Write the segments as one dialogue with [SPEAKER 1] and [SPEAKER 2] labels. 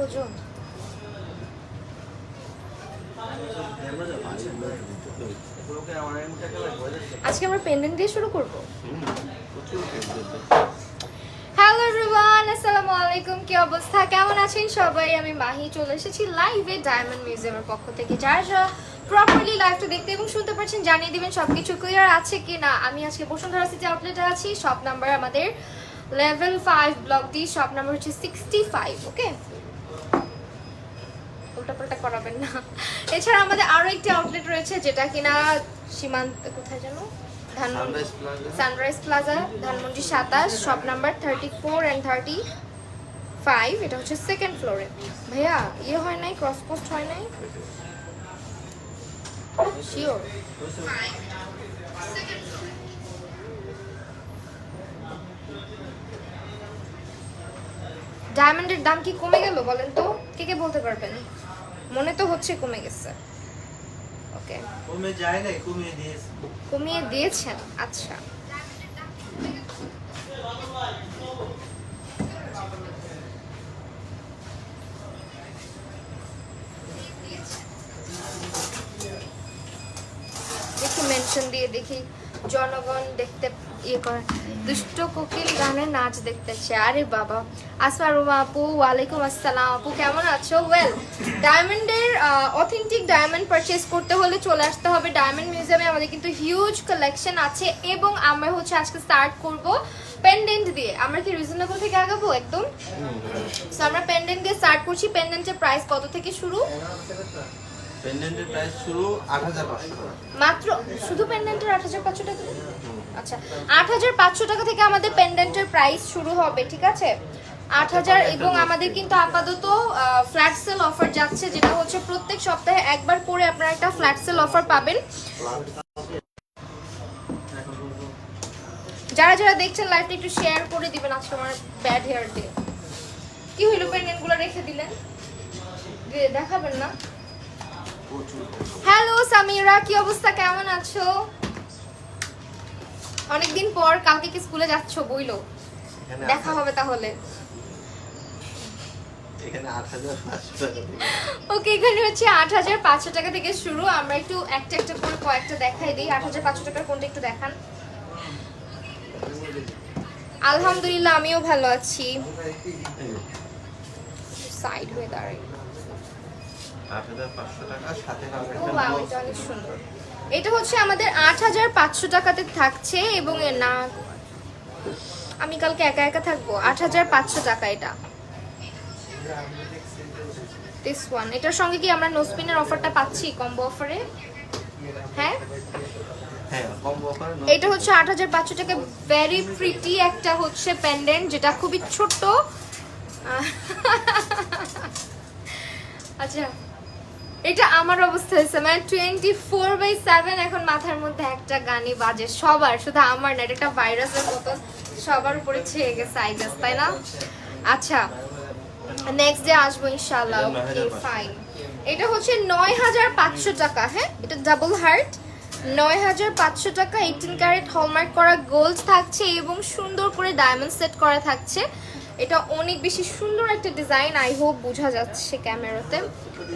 [SPEAKER 1] ওজন? আজকে আমরা পেন্ডেন্ট দিয়ে শুরু করবো। হ্যালো এভরিওয়ান, আসসালামু আলাইকুম। কি অবস্থা, কেমন আছেন সবাই? আমি মাহি চলে এসেছি লাইভে ডায়মন্ড মিউজিয়ামের পক্ষ থেকে। যারা প্রপারলি লাইভটা দেখতে এবং শুনতে পাচ্ছেন জানিয়ে দিবেন সবকিছু ক্লিয়ার আছে কি না। আমি আজকে বসুন্ধরা সিটি আউটলেটে আছি। শপ নাম্বার আমাদের level 5 block D, shop number হচ্ছে 65। ওকে, উল্টাপাল্টা করাবেন না। এছাড়া আমাদের আরো একটি আউটলেট রয়েছে যেটা কিনা সীমান্ত, কোথায় জানো, sunrise plaza, Dhanmondi 27, shop number 34 and 35। এটা হচ্ছে সেকেন্ড ফ্লোরে। ভাইয়া ইয়ে হয় নাই, ক্রস পোস্ট হয় নাই শিওর? ডায়মন্ডের দাম কি কমে গেল বলেন তো? কে কে বলতে পারবেন? মনে তো হচ্ছে কমে গেছে। ওকে,
[SPEAKER 2] কমে যায় না, কমিয়ে দিয়েছে।
[SPEAKER 1] কমিয়ে দিয়েছেন, আচ্ছা। দেখি মেনশন দিয়ে দেখি জনগণ দেখতে ইয়ে করে। দুষ্ট কোকিল গানে নাচ দেখতেছে। আরে বাবা, আসমারুমা আপু, ওয়ালাইকুম আসসালাম আপু, কেমন আছো? ওয়েল, ডায়মন্ডের অথেন্টিক ডায়মন্ড পারচেজ করতে হলে চলে আসতে হবে ডায়মন্ড মিউজিয়ামে। আমাদের কিন্তু হিউজ কালেকশন আছে এবং আমরা হচ্ছে আজকে স্টার্ট করব পেন্ডেন্ট দিয়ে। আমরা কি রিজনেবল থেকে আগাবো একদম? সো আমরা পেন্ডেন্ট দিয়ে স্টার্ট করছি। পেন্ডেন্টের প্রাইস কত থেকে শুরু?
[SPEAKER 2] পেন্ডেন্টের প্রাইস শুরু ৮৫০০ টাকা
[SPEAKER 1] মাত্র। শুধু পেন্ডেন্টের ৮৫০০ টাকা? আচ্ছা, ৮৫০০ টাকা থেকে আমাদের পেন্ডেন্টের প্রাইস শুরু হবে, ঠিক আছে? ৮০০০। এবং আমাদের কিন্তু আপাতত ফ্ল্যাট সেল অফার যাচ্ছে, যেটা হচ্ছে প্রত্যেক সপ্তাহে একবার করে আপনারা একটা ফ্ল্যাট সেল অফার পাবেন। যারা যারা দেখছেন লাইভটা একটু শেয়ার করে দিবেন। আজকে আমার ব্যাড হেয়ার ডে। কি হইলো, পেন্ডেন্টগুলো রেখে দিলেন, দেখাবেন না? হ্যালো সামিরা, কি অবস্থা, কেমন আছো? অনেকদিন পর, কালকে কি স্কুলে যাচ্ছো? বইলো, দেখা হবে তাহলে।
[SPEAKER 2] এখানে ৮৫০০ টাকা।
[SPEAKER 1] ওকে, এখানে হচ্ছে ৮৫০০ টাকা থেকে শুরু। আমরা একটু একটা একটা করে কয়েকটা দেখাই দিই। ৮৫০০ টাকার কোনটা একটু দেখান। আলহামদুলিল্লাহ, আমিও ভালো আছি। সাইড হয়ে দাঁড়াই।
[SPEAKER 2] ৮৫০০ টাকা সাথে পাবেন
[SPEAKER 1] ও ওয়াও, এটা অনেক সুন্দর। এটা হচ্ছে আমাদের ৮৫০০ টাকাতে থাকছে এবং এর না, আমি কালকে একা একা থাকবো। ৮৫০০ টাকা এটা। দিস ওয়ান, এটার সঙ্গে কি আমরা নোসপিনের অফারটা পাচ্ছি কম্বো অফারে? হ্যাঁ
[SPEAKER 2] হ্যাঁ, কম্বো অফার।
[SPEAKER 1] এটা হচ্ছে ৮৫০০ টাকা। ভেরি প্রিটি একটা হচ্ছে পেন্ডেন্ট, যেটা খুবই ছোট। আচ্ছা, এটা আমার অবস্থা হয়েছে, মানে 24/7 এখন মাথার মধ্যে একটা গানই বাজে সবার, শুধু আমার না। এটা একটা ভাইরাসের মতো সবার উপরে ছেয়ে গেছে, আই গেস, তাই না? আচ্ছা, নেক্সট ডে আসবো ইনশাআল্লাহ। Okay fine. এটা হচ্ছে ৯৫০০ টাকা। হ্যাঁ, এটা ডাবল হার্ট, ৯৫০০ টাকা। 18 ক্যারেট হলমার্ক করা গোল্ড থাকছে এবং সুন্দর করে ডায়মন্ড সেট করা থাকছে। এটা অনেক বেশি সুন্দর একটা ডিজাইন, আই হোপ বোঝা যাচ্ছে ক্যামেরাতে।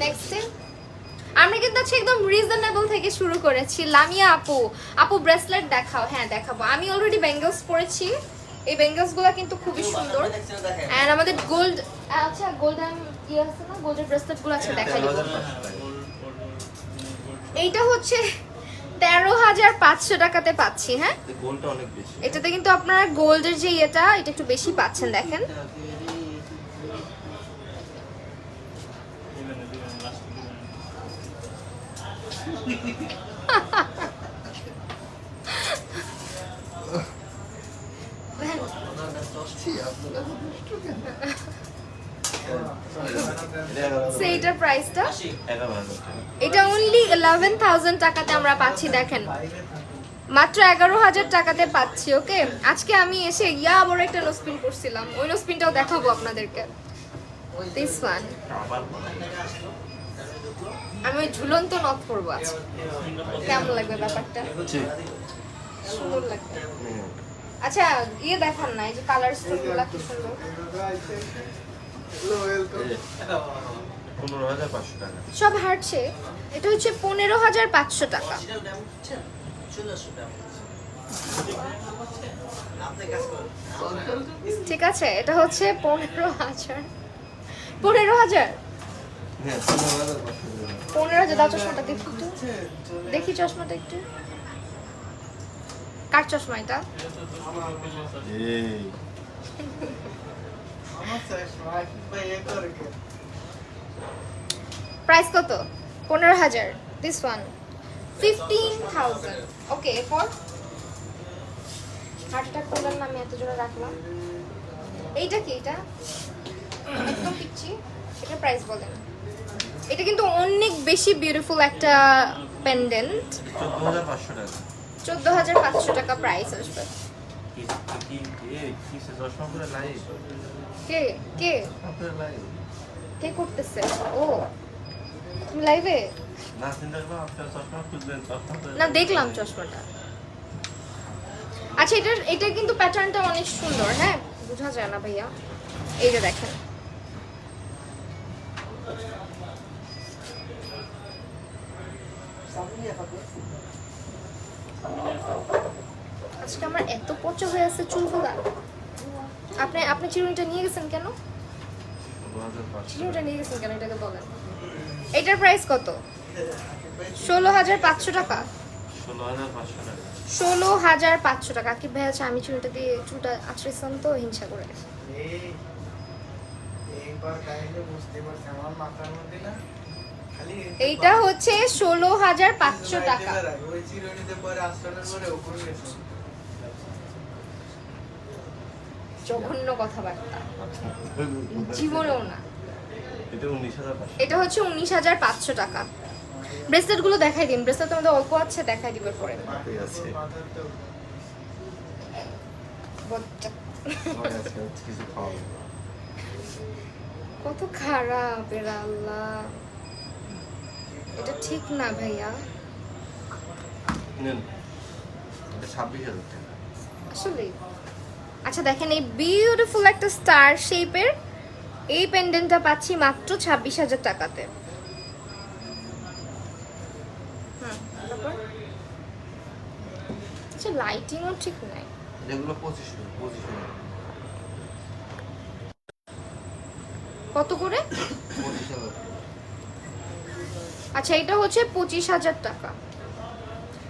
[SPEAKER 1] নেক্সটে আমরা কিন্তু আজকে একদম রিজনেবল থেকে শুরু করেছি। লামিয়া আপু, আপু ব্রেসলেট দেখাও। হ্যাঁ দেখাবো, আমি অলরেডি বেঙ্গলস পরেছি। এই বেঙ্গলস গুলা কিন্তু খুবই সুন্দর। এন্ড আমাদের গোল্ড, আচ্ছা গোল্ডেন ইয়ে আছে না, গোল্ডের ব্রেসলেট গুলো আছে, দেখাই দিব। এইটা হচ্ছে ১৩৫০০ টাকাতে পাচ্ছি। হ্যাঁ,
[SPEAKER 2] গোলটা অনেক বেশি।
[SPEAKER 1] এটাতে কিন্তু আপনারা গোল্ডের যে এটা একটু বেশি পাচ্ছেন, দেখেন। সেইটার প্রাইসটা, এটা অনলি 11,000 টাকাতে আমরা পাচ্ছি। দেখেন, মাত্র 11,000 টাকাতে পাচ্ছি। ওকে, আজকে আমি এসে বড় একটা নোসপিন করছিলাম, ওই নোসপিনটাও দেখাবো আপনাদেরকে। দিস ওয়ান, আমি ওই ঝুলন্ত নথ পরবো আজকে। কেমন লাগবে ব্যাপারটা? সুন্দর লাগবে। আচ্ছা, ইয়ে দেখান না, এই যে কালার স্টোনগুলো কি সুন্দর।
[SPEAKER 2] 15,500 টাকা।
[SPEAKER 1] সব হার্ট শেপ। এটা হচ্ছে 15,500 টাকা। ঠিক আছে, এটা হচ্ছে 15,000। 15,000?
[SPEAKER 2] হ্যাঁ, 15,500 টাকা।
[SPEAKER 1] 15,000 দাও চশমাটা দেখি একটু। দেখি চশমাটা একটু। কার চশমা এটা?
[SPEAKER 2] এই
[SPEAKER 1] প্রাইস কত? 15,000। This one 15,000। ওকে, এরপর হার্টটা করলাম না, আমি এত জোরে রাখলাম। এইটা কি? এটা একদম পিচ্ছি। এটা প্রাইস বলেন। এটা কিন্তু অনেক বেশি বিউটিফুল একটা পেন্ডেন্ট।
[SPEAKER 2] 14,500 টাকা।
[SPEAKER 1] 14,500 টাকা প্রাইস আসবে।
[SPEAKER 2] কিসে চশমা পরে লাইভ?
[SPEAKER 1] কে কে
[SPEAKER 2] আপনার লাইভ?
[SPEAKER 1] কে করতেছে? ও, তুমি লাইভে?
[SPEAKER 2] না, চিন্তা করো, আপনার চশমা খুঁজবেন, চশমা পরে
[SPEAKER 1] না,
[SPEAKER 2] live
[SPEAKER 1] দেখলাম
[SPEAKER 2] করবেন।
[SPEAKER 1] চশমাটা। আচ্ছা, এটা কিন্তু প্যাটার্নটা অনেক সুন্দর। হ্যাঁ, বোঝা যায় না ভাইয়া। এই যে দেখেন, আজকে আমার এত পচা হয়ে আছে চুলগুলা। আপনি আপনি চিরুনিটা নিয়ে গেছেন কেন?
[SPEAKER 2] 15,500
[SPEAKER 1] চিরুনিটা নিয়ে গেছেন কেন, এটাকে বলেন। এটার প্রাইস কত? 16,500 টাকা।
[SPEAKER 2] 16,500 টাকা।
[SPEAKER 1] 16,500 টাকা। কি ভাই আছে, আমি চুলটা দিয়ে চুলটা আছড়েছিলাম তো হিংসা করে। এইটা হচ্ছে 16,500 টাকা। জঘন্য কথাবার্তা, জীবনেও না।
[SPEAKER 2] এটা 19,500।
[SPEAKER 1] এটা হচ্ছে 19,500 টাকা। ব্রেসলেট গুলো দেখাই দিন। ব্রেসলেট আমাদের অল্প আছে, দেখাই দিবে পরে।
[SPEAKER 2] ঠিক আছে।
[SPEAKER 1] বজ্জা।
[SPEAKER 2] আমার আজকে কিছু খাওয়াবো।
[SPEAKER 1] কত খারাপ এরা, আল্লাহ। এটা ঠিক না ভাইয়া,
[SPEAKER 2] নেন। এটা 26,000 টাকা।
[SPEAKER 1] আসলে। আচ্ছা দেখেন, এই বিউটিফুল একটা স্টার শেপের এই পেন্ডেন্টটা পাচ্ছি মাত্র 26,000 টাকাতে। তারপর আচ্ছা, লাইটিংও ঠিক নাই।
[SPEAKER 2] এগুলো 25,000
[SPEAKER 1] কত করে?
[SPEAKER 2] 25,000।
[SPEAKER 1] আচ্ছা, এটা হচ্ছে 25,000 টাকা।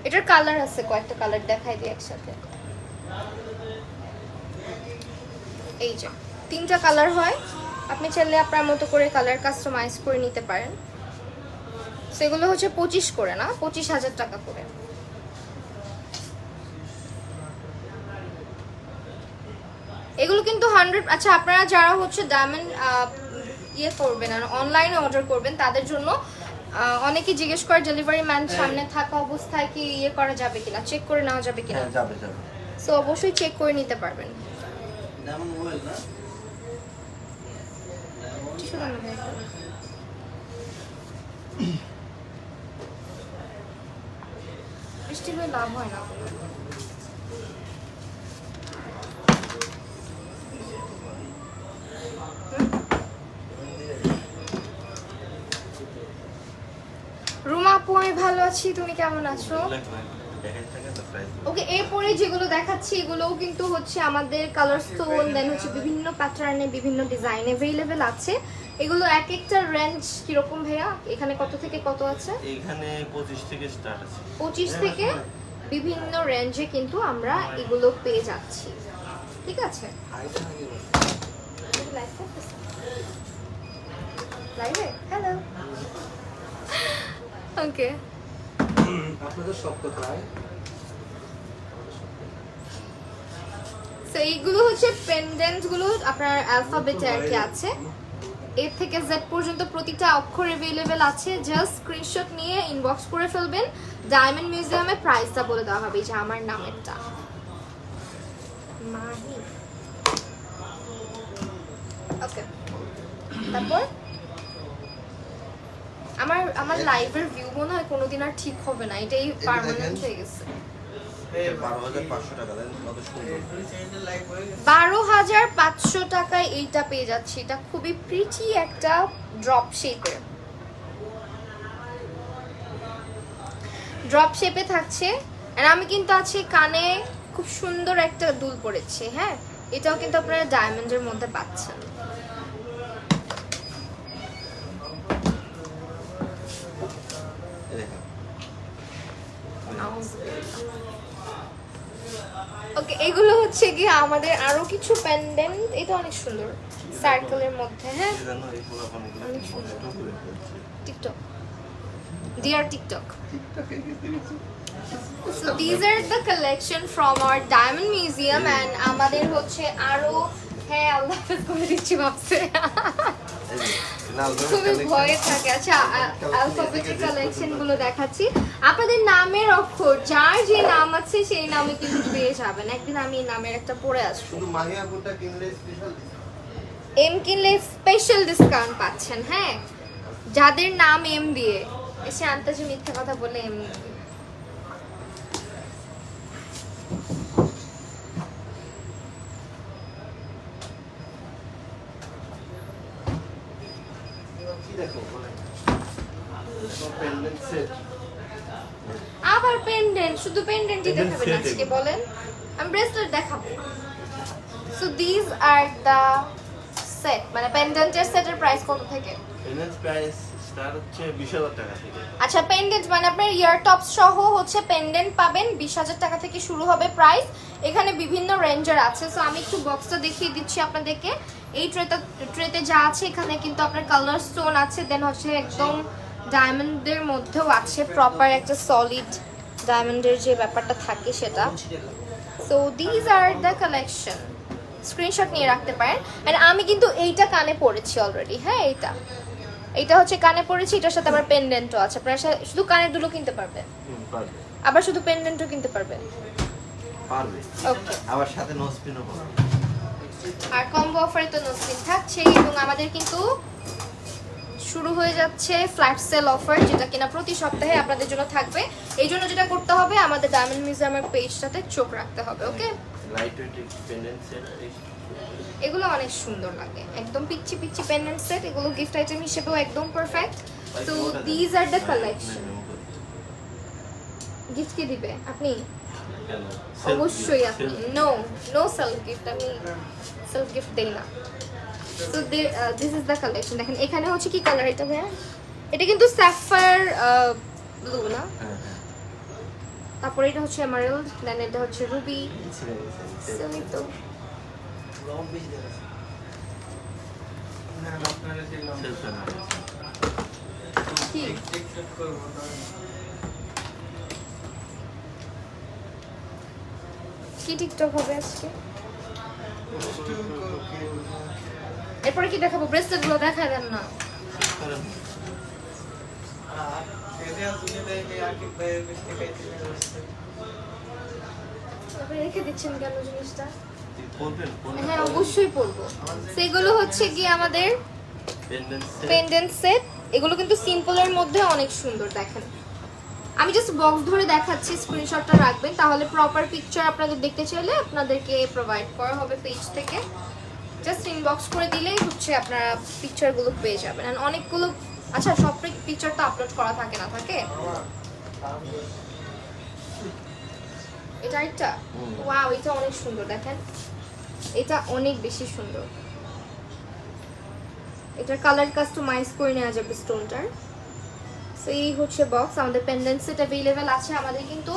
[SPEAKER 1] এটার কালার আছে, কয়েকটা কালার দেখাই দিই একসাথে। এই যে 3টা কালার হয়। আপনি চাইলে আপনার মতো করে কালার কাস্টমাইজ করে নিতে পারেন। সেগুলো হচ্ছে 25 করে, না 25,000 টাকা করে। এগুলো কিন্তু 100। আচ্ছা, আপনারা যারা হচ্ছে ডায়মন্ড ইয়ে করবেন আর অনলাইনে অর্ডার করবেন, তাদের জন্য অনেকেই জিজ্ঞেস করে ডেলিভারি ম্যান সামনে থাকা অবস্থায় কি ইয়ে করা যাবে কিনা, চেক করে নেওয়া যাবে কিনা।
[SPEAKER 2] হ্যাঁ, যাবে যাবে।
[SPEAKER 1] সো অবশ্যই চেক করে নিতে পারবেন।
[SPEAKER 2] যেমন মোবাইল না।
[SPEAKER 1] টিস্যু দাও না ভাই একটা। বৃষ্টি হয়ে লাভ হয় না। রুমা আপু, আমি ভালো আছি, তুমি কেমন আছো? ওকে, এরপরে যেগুলো দেখাচ্ছি এগুলোও কিন্তু হচ্ছে আমাদের কালার স্টোন, দেন হচ্ছে বিভিন্ন প্যাটার্নে বিভিন্ন ডিজাইন अवेलेबल আছে। এগুলো এক একটা রেঞ্জ কিরকম ভাইয়া? এখানে কত থেকে কত আছে?
[SPEAKER 2] এখানে 25 থেকে স্টার্ট আছে।
[SPEAKER 1] 25 থেকে বিভিন্ন রেঞ্জে কিন্তু আমরা এগুলো পেয়ে যাচ্ছি। ঠিক আছে, লাইভে হ্যালো। ওকে,
[SPEAKER 2] আপনাদের সব কোথায়?
[SPEAKER 1] সো এইগুলো হচ্ছে পেন্ডেন্ট গুলো আপনার অ্যালফাবেটে আর কি আছে। এ থেকে জেড পর্যন্ত প্রতিটা অক্ষর अवेलेबल আছে। জাস্ট স্ক্রিনশট নিয়ে ইনবক্স করে ফেলবেন। ডায়মন্ড মিউজিয়ামে প্রাইসটা বলে দেওয়া হবে, যে আমার নামেরটা মাহি। ওকে, তারপর আমার লাইভের ভিউ মনে হয় কোনোদিন আর ঠিক হবে না, এটাই পার্মানেন্ট হয়ে গেছে।
[SPEAKER 2] 12,500 টাকা দেন, কত সুন্দর।
[SPEAKER 1] 12,500 টাকায় এইটা পেয়ে যাচ্ছি। এটা খুবই প্রিটি একটা ড্রপ শেপে থাকছে। আর আমি কিন্তু আছি কানে খুব সুন্দর একটা দুল পরেছি। হ্যাঁ, এটাও কিন্তু আপনারা ডায়মন্ডের মধ্যে পাচ্ছেন।
[SPEAKER 2] এই দেখেন।
[SPEAKER 1] ওকে, এগুলো হচ্ছে গিয়ে আমাদের আরো কিছু পেন্ডেন্ট। এটা অনেক সুন্দর সার্কেলের মধ্যে। হ্যাঁ,
[SPEAKER 2] এই জন্য এই পোলাপানগুলো
[SPEAKER 1] অনেক সুন্দর।
[SPEAKER 2] কষ্ট করে ফেলছে।
[SPEAKER 1] TikTok, dear TikTok. So these are the collection from our diamond museum and আমাদের হচ্ছে আরো, হ্যাঁ আল্লাহ হাফেজ করে দিচ্ছি ভাবছে।
[SPEAKER 2] এই যে, লাল রঙের
[SPEAKER 1] খুবই
[SPEAKER 2] collection।
[SPEAKER 1] ভয়ে থাকে। আচ্ছা, অ্যালফাবেটের কালেকশন গুলো দেখাচ্ছি। আপনাদের নামের অক্ষর যার যে নাম আছে সেই নামে কিন্তু পেয়ে যাবেন। একদিন আমি এই নামের একটা পড়ে আসবো।
[SPEAKER 2] শুধু মাহিয়া কোনটা কিনলে স্পেশাল
[SPEAKER 1] এম কিনলে স্পেশাল ডিসকাউন্ট পাচ্ছেন। হ্যাঁ, যাদের নাম এম দিয়ে এসে আন্তাজে মিথ্যা কথা বলে এম।
[SPEAKER 2] কি দেখো বলে পেন্ডেন্ট সেট।
[SPEAKER 1] আবার পেন্ডেন্ট, শুধু পেন্ডেন্টই
[SPEAKER 2] Pendant
[SPEAKER 1] দেখাবেন
[SPEAKER 2] set
[SPEAKER 1] আজকে
[SPEAKER 2] এগুলো।
[SPEAKER 1] বলেন? আমি ব্রেসলেট দেখাবো। So this are the set, মানে পেন্ডেন্টের সেটের প্রাইস কত থেকে?
[SPEAKER 2] পেন্ডেন্ট প্রাইস স্টার্ট হচ্ছে 20,000 টাকা থেকে।
[SPEAKER 1] আচ্ছা, পেন্ডেন্ট মানে আপনার ইয়ার টপস সহ হচ্ছে পেন্ডেন্ট পাবেন 20,000 টাকা থেকে শুরু হবে প্রাইস। এখানে বিভিন্ন রেঞ্জের আছে। সো আমি একটু বক্সটা দেখিয়ে দিচ্ছি আপনাদেরকে। এই ট্রেতে যা আছে এখানে কিন্তু আপনার কালার স্টোন আছে, দেন হচ্ছে একদম ডায়মন্ডের মধ্যেও আছে, প্রপার একটা সলিড ডায়মন্ডের যে ব্যাপারটা থাকে সেটা। So these are the collection, screenshot নিয়ে রাখতে পারেন। আর আমি কিন্তু এইটা কানে পড়েছি অলরেডি। হ্যাঁ, এইটা হচ্ছে কানে পড়েছি, এটার সাথে আবার পেন্ডেন্টও আছে। আপনারা শুধু কানের দুলও কিনতে পারবেন,
[SPEAKER 2] পারবে।
[SPEAKER 1] আবার শুধু পেন্ডেন্টও কিনতে পারবেন।
[SPEAKER 2] পারবে।
[SPEAKER 1] ওকে,
[SPEAKER 2] আবার সাথে নোজপিনও পাবে।
[SPEAKER 1] আর কম্বো অফারে তো নতুন থাকছে। এবং আমাদের কিন্তু শুরু হয়ে যাচ্ছে ফ্ল্যাট সেল অফার, যেটা কিনা প্রতি সপ্তাহে আপনাদের জন্য থাকবে। এই জন্য যেটা করতে হবে, আমাদের ডায়মন্ড মিউজিয়ামের পেজটাতে চোখ রাখতে হবে। Okay,
[SPEAKER 2] light weight pendant set.
[SPEAKER 1] এগুলো অনেক সুন্দর লাগে, একদম পিচ্ছি পিচ্ছি পেন্ডেন্ট সেট। এগুলো গিফট আইটেম হিসেবেও একদম perfect. So these are the collection. Gift কে দিবে? আপনি? অবশ্যই আপনি। নো সেলফ গিফট, আমি সেলফ গিফট দেই না। So this is the collection. দেখেন এখানে হচ্ছে কি কালার এটা ভাইয়া? এটা কিন্তু স্যাফায়ার ব্লু না? তারপরে এটা হচ্ছে এমারাল্ড, দেন এটা হচ্ছে রুবি। সেই তো কি কি টিকটক হবে আজকে? এরপরে কি দেখাবো? ব্রেসলেট গুলো দেখা দেন না। তারপরে রেখে দিচ্ছেন কেন জিনিসটা? হ্যাঁ, অবশ্যই পরবো। সেগুলো হচ্ছে কি আমাদের পেন্ডেন্ট সেট। এগুলো কিন্তু সিম্পলের মধ্যে অনেক সুন্দর। দেখেন, আমি জাস্ট বক্স ধরে দেখাচ্ছি, স্ক্রিনশটটা রাখবেন, তাহলে প্রপার পিকচার আপনাদের দেখতে চাইলে আপনাদেরকে প্রোভাইড করা হবে পেজ থেকে। জাস্ট ইনবক্স করে দিলেই হচ্ছে আপনারা পিকচারগুলো পেয়ে যাবেন। আর অনেকগুলো, আচ্ছা সব পিকচার তো আপলোড করা থাকে না, থাকে এটা একটা। ওয়াও, এটা অনেক সুন্দর। দেখেন, এটা অনেক বেশি সুন্দর। এটার কালার কাস্টমাইজ করে নেওয়া যাবে স্টোনটার। সো এই হচ্ছে বক্স। আমাদের পেন্ডেন্ট সেট অ্যাভেলেবেল আছে। আমাদের কিন্তু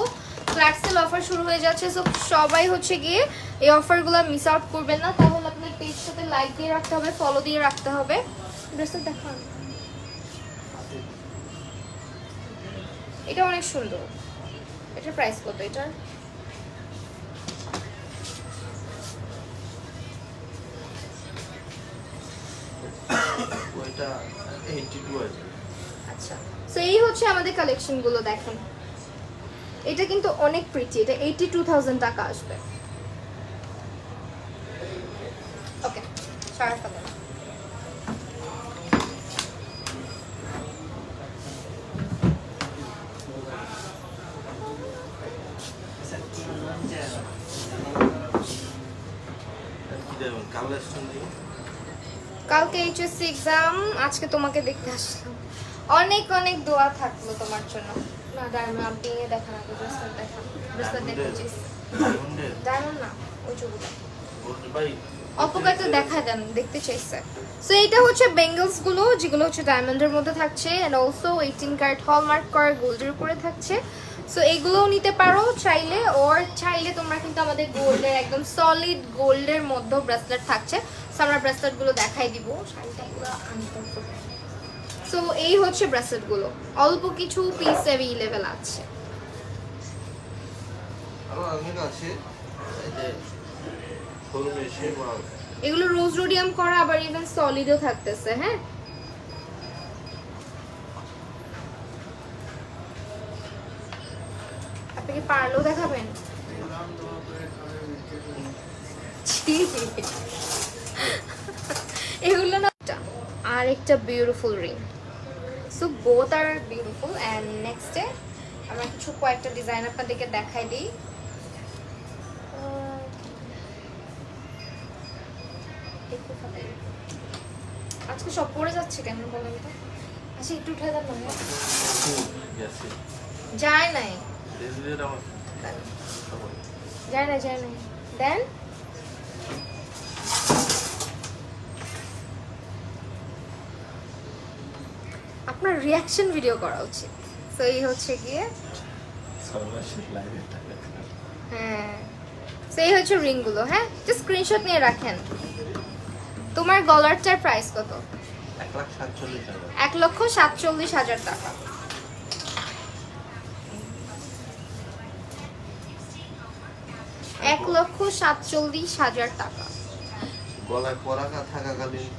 [SPEAKER 1] ফ্ল্যাট সেল অফার শুরু হয়ে যাচ্ছে। সো সবাই হচ্ছে গিয়ে এই অফারগুলো মিস আউট করবেন না। তাহলে আপনার পেজটাতে লাইক দিয়ে রাখতে হবে, ফলো দিয়ে রাখতে হবে। ব্রেসলেট দেখান, এটা অনেক সুন্দর। এটার প্রাইস কত? এটার
[SPEAKER 2] ওইটা 82 আছে।
[SPEAKER 1] আচ্ছা, সো এই হচ্ছে আমাদের কালেকশনগুলো। দেখেন, এটা কিন্তু অনেক প্রিটি। এটা 82,000 টাকা আসবে। ওকে, সারা ফেলেন।
[SPEAKER 2] কালার স্টোন দিয়ে
[SPEAKER 1] কালকে এইচএসসি এক্সাম, আজকে তোমাকে দেখতে আসলাম। অনেক অনেক দোয়া থাকলো তোমার জন্য। না ডায়মন্ড আপনি দেখান, আগে ব্রেসলেট দেখান। ব্রেসলেট দেখেছিস?
[SPEAKER 2] ডায়মন্ডের
[SPEAKER 1] ডায়মন্ড না, ওই চুলটা
[SPEAKER 2] গোল্ড ভাই
[SPEAKER 1] অপকারটা দেখা দেন, দেখতে চাইছে। সো এইটা হচ্ছে বেঙ্গলস গুলো, যেগুলো হচ্ছে ডায়মন্ডের মধ্যে থাকছে, এন্ড অলসো 18 ক্যারেট হলমার্ক করা গোল্ডের উপরে থাকছে। সো এগুলোও নিতে পারো চাইলে, ওর চাইলে তোমরা কিন্তু আমাদের গোল্ডের একদম সলিড গোল্ডের মধ্যে ব্রেসলেট থাকছে। সো আমরা ব্রেসলেট গুলো দেখাই দিব, শাড়িটা এগুলো আনতে হবে। সো এই হচ্ছে ব্রেসলেট গুলো, অল্প কিছু পিস অ্যাভেলেবেল আছে।
[SPEAKER 2] আরো অনেক আছে এই যে শোরুমে এসে বা
[SPEAKER 1] এগুলো রোজ রোডিয়াম করা, আবার ইভেন সলিডও থাকতেছে। হ্যাঁ, আপনি কি পারলেও দেখাবেন? ছি। এগুলো না, আর একটা beautiful ring. So both are beautiful. And নেক্সটে আমরা কিছু কয়েকটা ডিজাইন আপনাদেরকে দেখাই দিই। আজকে সব পড়ে যাচ্ছে কেন বলেন তো? আচ্ছা একটু উঠে দেন না।
[SPEAKER 2] গেছে
[SPEAKER 1] যায় নাই,
[SPEAKER 2] রেজুলেট আমার
[SPEAKER 1] যায় না, যায় নাই। দেন আপনার রিয়াকশন ভিডিও করা উচিত। তো এই হচ্ছে গিয়ে,
[SPEAKER 2] সর্বশেষ লাইভে থাকে
[SPEAKER 1] হ্যাঁ, তো এই হচ্ছে রিং গুলো। হ্যাঁ, জাস্ট স্ক্রিনশট নিয়ে রাখেন। তোমার গলারটার প্রাইস কত?
[SPEAKER 2] 1,47,000
[SPEAKER 1] 1,47,000 টাকা।
[SPEAKER 2] টাকা
[SPEAKER 1] 1,47,000 টাকা।
[SPEAKER 2] গলায় পরাকা থাকাকালীন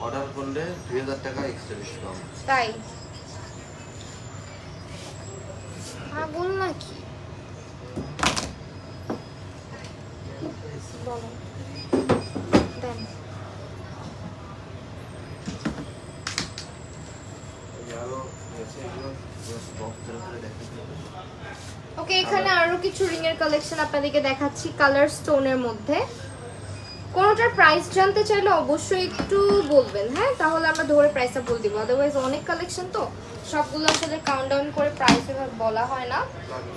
[SPEAKER 2] অর্ডার করলে 2,000 টাকা এক্সট্রা ডিসকাউন্ট।
[SPEAKER 1] তাই পাগল নাকি? বলো, দেন।
[SPEAKER 2] আরো আছে এগুলো বক্স ধরে ধরে দেখাতে হবে।
[SPEAKER 1] ওকে, এখানে আরো কিছু রিং এর কালেকশন আপনাদেরকে দেখাচ্ছি কালার স্টোনের মধ্যে। কোনটার প্রাইস জানতে চাইলে অবশ্যই একটু বলবেন, হ্যাঁ, তাহলে আমরা ধরে প্রাইসটা বলে দিব। আদারওয়াইজ অনেক কালেকশন তো, সবগুলো আসলে কাউন্টডাউন করে প্রাইস এভাবে বলা হয় না।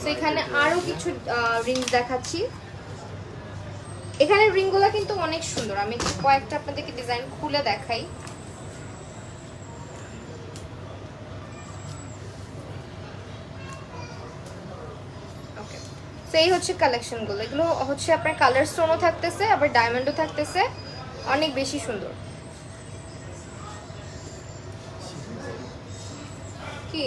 [SPEAKER 1] তো এখানে আরো কিছু রিংস দেখাচ্ছি। এখানে রিংগুলো কিন্তু অনেক সুন্দর, আমি কয়েকটা আপনাদেরকে ডিজাইন খুলে দেখাই। ওকে, তো এই হচ্ছে কালেকশনগুলো। এগুলো হচ্ছে আপনার কালার স্টোনও থাকতেছে, আবার ডায়মন্ডও থাকতেছে, অনেক বেশি সুন্দর। কি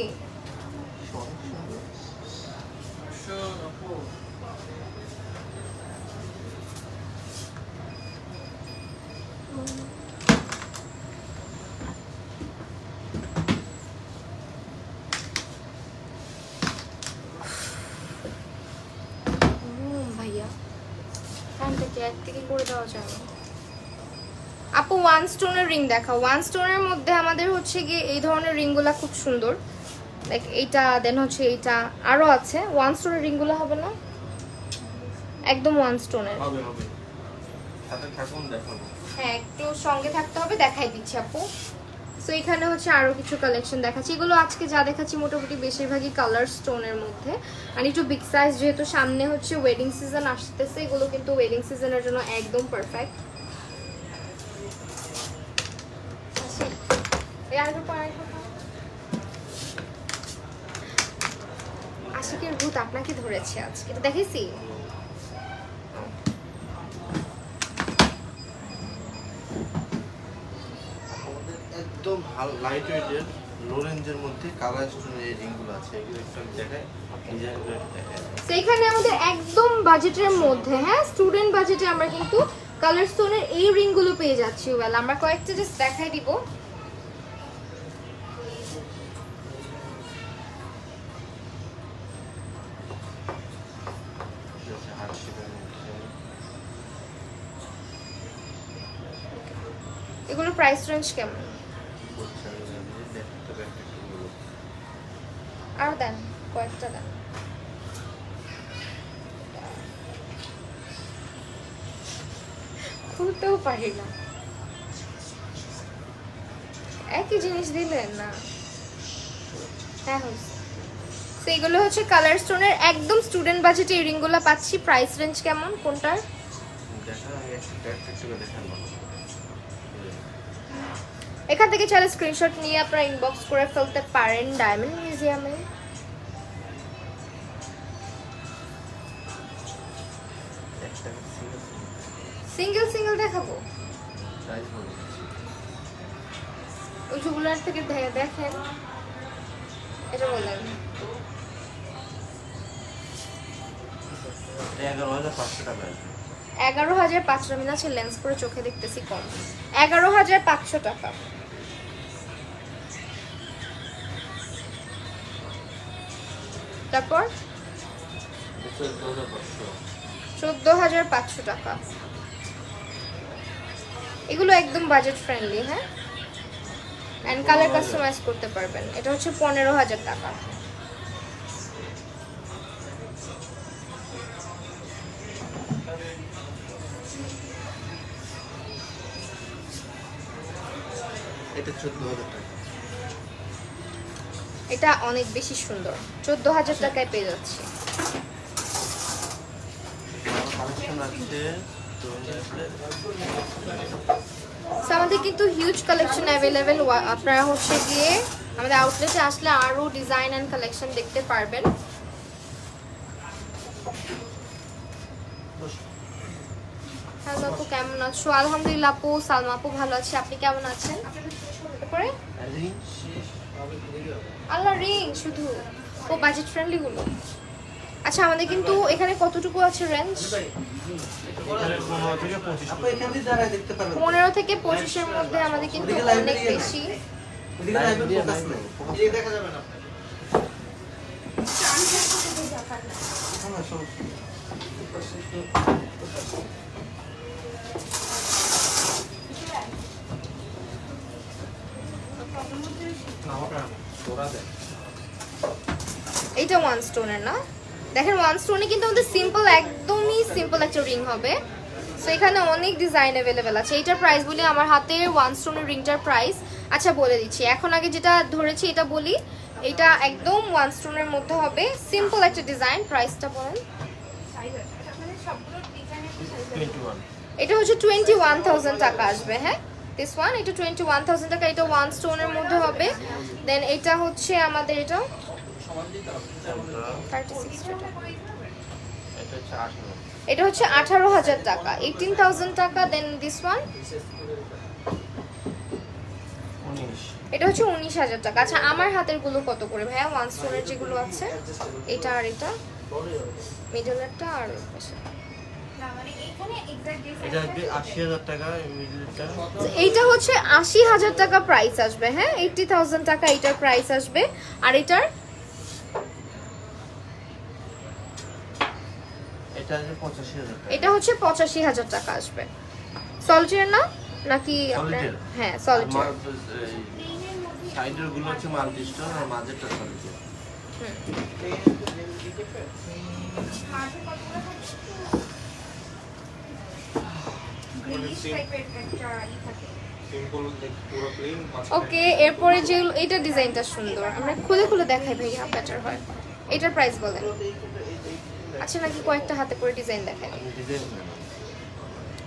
[SPEAKER 1] ভাইয়া, ফ্যানটাকে একদিকে করে দেওয়া যায় না? আপু ওয়ান স্টোনের রিং দেখাও। ওয়ান স্টোনের মধ্যে আমাদের হচ্ছে গিয়ে এই ধরনের রিংগুলা খুব সুন্দর, লাইক এইটা, দেন হচ্ছে এইটা, আরো আছে। ওয়ান স্টোনের রিংগুলো হবে না, একদম ওয়ান স্টোনের।
[SPEAKER 2] হবে হবে সাথে থাকুন দেখাবো।
[SPEAKER 1] হ্যাঁ, একটু সঙ্গে থাকতে হবে, দেখাই দিচ্ছি আপু। সো এখানে হচ্ছে আরো কিছু কালেকশন দেখাচ্ছি। এগুলো আজকে যা দেখাচ্ছি মোটামুটি বেশিরভাগই কালার স্টোনের মধ্যে, আর একটু বিগ সাইজ, যেহেতু সামনে হচ্ছে ওয়েডিং সিজন আসতেছে, এগুলো কিন্তু ওয়েডিং সিজনের জন্য একদম পারফেক্ট। আশিকের ভূত আপনাকে ধরেছে আজকে, এটা দেখেছি।
[SPEAKER 2] আমাদের একদম লাইট ওয়েটের লো রেঞ্জের মধ্যে কালার স্টোনের এই রিংগুলো আছে, এগুলো একটু আমি দেখাই, ডিজাইনগুলো একটু দেখাই।
[SPEAKER 1] সেইখানে আমাদের একদম বাজেটের মধ্যে, হ্যাঁ, স্টুডেন্ট বাজেটে আমরা কিন্তু কালার স্টোনের এই রিংগুলো পেয়ে যাচ্ছি। ওয়েল, আমরা কয়েকটা জাস্ট দেখাই দিব। এগুলোর প্রাইস রেঞ্জ কেমন? আর দেন, কয়েকটা দেন। খুলতেও পারি না, একই জিনিস দিলেন না। হ্যাঁ সেইগুলো হচ্ছে কালার স্টোনের একদম স্টুডেন্ট বাজেটে ইয়ারিংগুলো পাচ্ছি। প্রাইস রেঞ্জ কেমন কোনটার?
[SPEAKER 2] দেখা একটু দেখান না।
[SPEAKER 1] এখান থেকে চাইলে স্ক্রিনশট নিয়ে আপনারা ইনবক্স করে ফেলতে পারেন ডায়মন্ড মিউজিয়ামে। সিঙ্গেল সিঙ্গেল দেখাবো,
[SPEAKER 2] প্রাইস বলে দিচ্ছি।
[SPEAKER 1] ওই জুগুলার থেকে দেখেন, এটা বলেন।
[SPEAKER 2] 11,500 টাকা আসবে।
[SPEAKER 1] 11,500 আমি না লেন্স করে চোখে দেখতেছি কম। 11,500 টাকা। তারপর 14,500 টাকা। এগুলো একদম বাজেট ফ্রেন্ডলি, হ্যাঁ, এন্ড কালার কাস্টমাইজ করতে পারবেন। এটা হচ্ছে 15,000 টাকা।
[SPEAKER 2] এটা 14,000 টাকা।
[SPEAKER 1] এটা অনেক বেশি সুন্দর, 14,000 টাকায় পেয়ে যাচ্ছি।
[SPEAKER 2] কালেকশন আছে
[SPEAKER 1] So, আমাদের কিন্তু হিউজ কালেকশন অ্যাভেলেবেল। আপনারা হচ্ছে গিয়ে আমাদের আউটলেটে আসলে আরো ডিজাইন এন্ড কালেকশন দেখতে পারবেন। হ্যালো আপু, কেমন আছো? আলহামদুলিল্লাহ আপু, সালমা আপু ভালো আছি, আপনি কেমন আছেন? তারপরে আল্লাহ রিং শুধু ও বাজেট ফ্রেন্ডলি গুলো। আচ্ছা, আমাদের কিন্তু এখানে কতটুকু আছে রেঞ্জ? 15 থেকে 25 এর মধ্যে আমাদের কিন্তু অনেক বেশি। এইটা ওয়ান স্টোনের না, দেখেন ওয়ান স্টোনে কিন্তু আমাদের সিম্পল, একদমই সিম্পল একটা রিং হবে। সো এখানে অনেক ডিজাইন অ্যাভেলেবেল আছে। এইটার প্রাইস বলি, আমার হাতে ওয়ান স্টোনের রিংটার প্রাইস আচ্ছা বলে দিচ্ছি। এখন আগে যেটা ধরেছি এটা বলি, এটা একদম ওয়ান স্টোনের মধ্যে হবে, সিম্পল একটা ডিজাইন। প্রাইসটা বলেন। এটা হচ্ছে 21,000 টাকা আসবে। হ্যাঁ, দিস ওয়ান, এটা 21,000 টাকা। এটা ওয়ান স্টোনের মধ্যে হবে। দেন এটা হচ্ছে আমাদের এটা 36 টাকা। এটা হচ্ছে 18,000 টাকা, 18,000 টাকা। দেন দিস ওয়ান, এটা হচ্ছে 19,000 টাকা। আচ্ছা, আমার হাতের গুলো কত করে ভাইয়া? ওয়ান স্টোনের যেগুলো আছে, এটা আর এটা, মিডলেরটা আর পাশে। এইটা হচ্ছে 80,000 টাকা প্রাইস আসবে। হ্যাঁ, 80,000 টাকা এটার প্রাইস আসবে। আর এটার এটা হচ্ছে 85,000 টাকা আসবে। সলিটার না নাকি আপনার? হ্যাঁ, সলিটার।
[SPEAKER 2] সাইডের গুলো হচ্ছে মাল্টি স্টোন আর মাঝেরটা সলিটার।
[SPEAKER 1] ওকে, এরপরে যে এটা ডিজাইনটা সুন্দর, আমরা খুলে খুলে দেখাই ভাইয়া, বেটার হয়। এটার প্রাইস বলেন। আচ্ছা, নাকি কয়েকটা হাতে করে ডিজাইন দেখাই?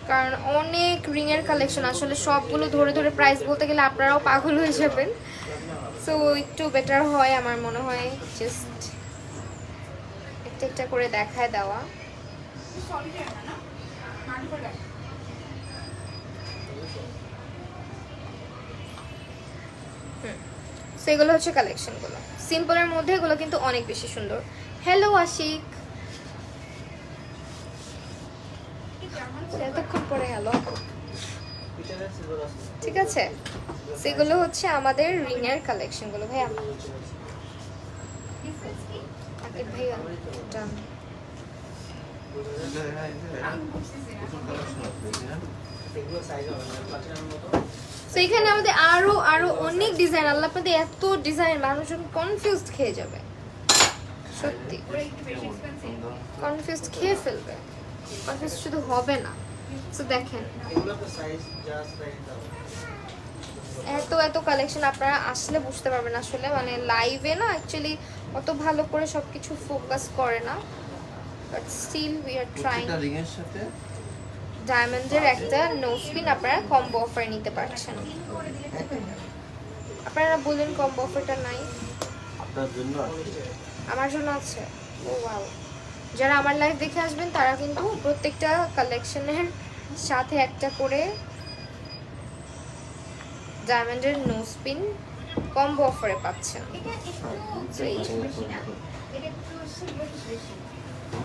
[SPEAKER 1] কারণ অনেক রিং এর কালেকশন, আসলে সবগুলো ধরে ধরে প্রাইস বলতে গেলে আপনারাও পাগল হয়ে যাবেন। সো একটু বেটার হয় আমার মনে হয় জাস্ট একটা একটা করে দেখায় দেওয়া। সেগুলো হচ্ছে কালেকশনগুলো সিম্পলের মধ্যে, এগুলো কিন্তু অনেক বেশি সুন্দর। হ্যালো আশিক, এতক্ষণ পরে গেল। ঠিক আছে, সেগুলো হচ্ছে আমাদের রিং এর কালেকশন গুলো। ভাইয়া ভাইয়া তো এখানে আমাদের আরো আরো অনেক ডিজাইন। আল্লাহ আপনাদের এত ডিজাইন, মানুষজন কনফিউজড খেয়ে যাবে, সত্যি কনফিউজড খেয়ে ফেলবে। কনফিউজ শুধু হবে না, সো দেখেন
[SPEAKER 3] এগুলো তো সাইজ জাস্ট রাইট দাও।
[SPEAKER 1] এত এত কালেকশন আপনারা আসলে বুঝতে পারবেন আসলে মানে লাইভে না অ্যাকচুয়ালি অত ভালো করে সবকিছু ফোকাস করে না, but still we are trying.
[SPEAKER 2] প্রত্যেকটা রিং এর সাথে
[SPEAKER 1] ডায়মন্ডের একটা নোজ পিন আপনারা কম্বো অফারে নিতে পারছেন। আপনারা বললেন কম্বো অফারটা নাই,
[SPEAKER 2] আপনার জন্য আছে।
[SPEAKER 1] আমার জন্য আছে। ও ওয়াও, যারা আমার লাইভ দেখে আসবেন তারা কিন্তু প্রত্যেকটা কালেকশনের সাথে একটা করে ডায়মন্ডের নোজ পিন কম্বো অফারে পাচ্ছেন। So, এই যে।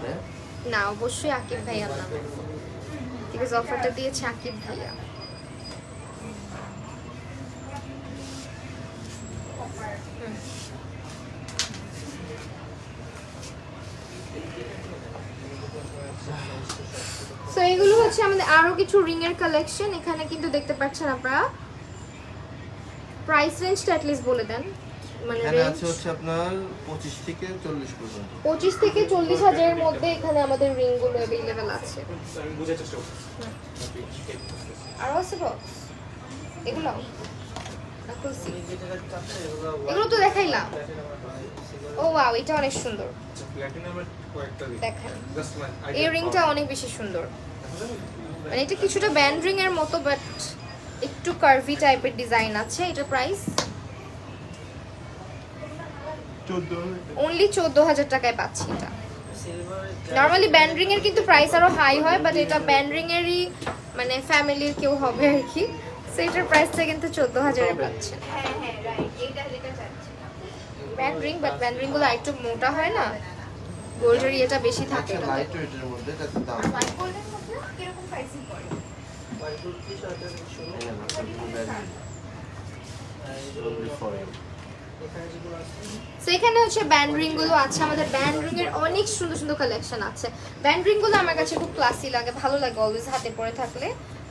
[SPEAKER 2] হ্যাঁ?
[SPEAKER 1] না অবশ্যই আকিব ভাইয়ার নামে, বিকজ অফারটা দিয়েছে আকিব ভাইয়া। সো এগুলো হচ্ছে আমাদের আরো কিছু রিং এর কালেকশন। এখানে কিন্তু দেখতে পাচ্ছেন আপনারা, প্রাইস রেঞ্জটা অ্যাটলিস্ট বলে দেন, মানে
[SPEAKER 2] এখানে
[SPEAKER 1] রেঞ্জ
[SPEAKER 2] আছে হচ্ছে আপনার 25 থেকে 40 পর্যন্ত।
[SPEAKER 1] 25 থেকে 40 হাজারের মধ্যে এখানে আমাদের রিং গুলো अवेलेबल আছে।
[SPEAKER 3] আমি বুঝার চেষ্টা করছি।
[SPEAKER 1] আরো আছে বক্স এগুলো না খুলছি?
[SPEAKER 3] যেটা চাচ্ছে এগুলো
[SPEAKER 1] এগুলো তো দেখাইলাম। ও ওয়াও, এটা অনেক সুন্দর।
[SPEAKER 3] প্ল্যাটিনামের কয়েকটা দিই।
[SPEAKER 1] দেখেন
[SPEAKER 3] জাস্ট লাইক
[SPEAKER 1] এই রিংটা অনেক বেশি সুন্দর, মানে এটা কিছুটা ব্যান্ড রিং এর মতো বাট একটু কার্ভি টাইপের ডিজাইন আছে। এটা প্রাইস
[SPEAKER 2] 14
[SPEAKER 1] অনলি 14,000 টাকায় পাচ্ছি এটা।
[SPEAKER 3] সিলভারের
[SPEAKER 1] নরমালি ব্যান্ড রিং এর কিন্তু প্রাইস আরো হাই হয়, বাট এটা ব্যান্ড রিং এরই মানে ফ্যামিলির কেউ হবে আর কি, সো এটার প্রাইসটা কিন্তু 14,000 এ পাচ্ছেন।
[SPEAKER 4] হ্যাঁ হ্যাঁ রাইট, এইটা যেটা চাচ্ছি।
[SPEAKER 1] Band ring, but band ring গুলো একটু মোটা হয় না, গোল্ডের ইয়েটা বেশি থাকে
[SPEAKER 2] আচ্ছা,
[SPEAKER 1] এটাতে।
[SPEAKER 2] লাইট ওয়েটের মধ্যে এটাতে দাম
[SPEAKER 4] হোয়াইট গোল্ডের মধ্যে কিরকম প্রাইসিং পড়ে?
[SPEAKER 3] বাইকুটি সাথে শুরু।
[SPEAKER 2] এই না, আপনার ব্যান্ড only for you।
[SPEAKER 3] এখানে যেগুলো আছে
[SPEAKER 1] সো এখানে হচ্ছে ব্যান্ড রিং গুলো আছে, আমাদের ব্যান্ড রিং এর অনেক সুন্দর সুন্দর কালেকশন আছে। ব্যান্ড রিং গুলো আমার কাছে খুব ক্লাসি লাগে, ভালো লাগে অলওয়েজ হাতে পরে থাকলে।